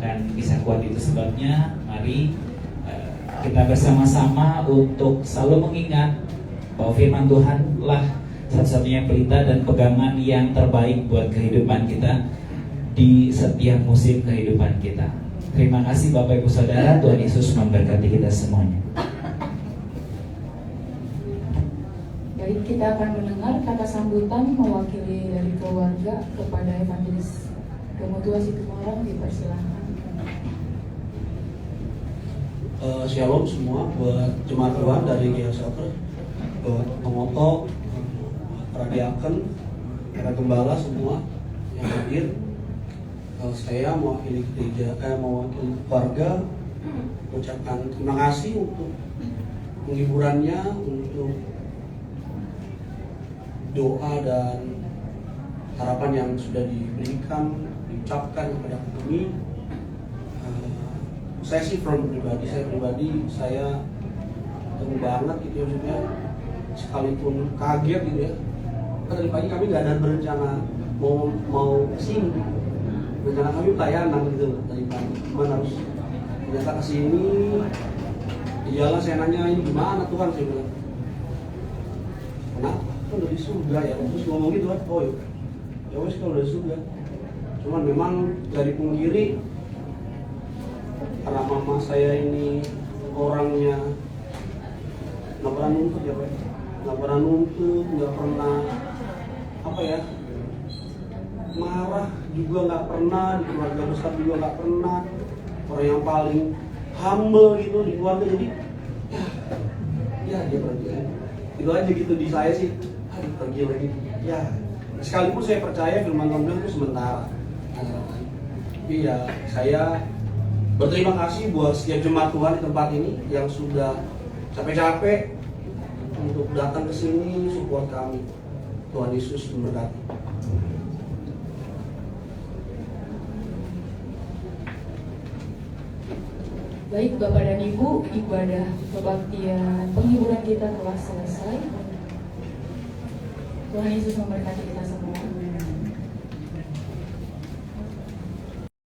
akan bisa kuat. Itu sebabnya mari kita bersama-sama untuk selalu mengingat bahwa firman Tuhanlah satu-satunya pelita dan pegangan yang terbaik buat kehidupan kita di setiap musim kehidupan kita. Terima kasih Bapak Ibu Saudara, Tuhan Yesus memberkati kita semuanya. Baik, kita akan mendengar kata sambutan mewakili dari keluarga kepada Evangelis Gemutua Situmorang, dipersilahkan. Shalom semua buat jemaat Tuhan dari GL Shelter, buat pengotok, para diaken, para gembala semua yang hadir. Saya mewakili gereja, mewakili keluarga, mengucapkan terima kasih untuk penghiburannya, untuk doa dan harapan yang sudah diberikan, diucapkan kepada kami. Saya sih pribadi saya ketemu banget gitu ya, maksudnya sekalipun kaget gitu ya. Tadi pagi kami nggak ada berencana mau kesini, rencana kami pelayanan gitu loh tadi pagi. Cuman harus ternyata kesini. Iyalah, saya nanya ini gimana Tuhan, saya bilang kenapa? Kan udah di surga ya. Terus ngomong gitu kan, oh ya wes kalau udah di surga. Cuman memang dari pungkiri, karena mama saya ini orangnya nggak pernah nuntut ya Pak, nggak pernah nuntut, nggak pernah marah juga nggak pernah, di keluarga besar juga nggak pernah, orang yang paling humble gitu di keluarga. Jadi ya dia pergi itu aja gitu di saya sih, pergi lagi ya. Sekalipun saya percaya firman Tuhan itu sementara, tapi ya saya berterima kasih buat setiap jemaat Tuhan di tempat ini yang sudah capek-capek untuk datang ke sini support kami. Tuhan Yesus memberkati. Baik Bapak dan Ibu, ibadah kebaktian penghiburan kita telah selesai. Tuhan Yesus memberkati kita semua.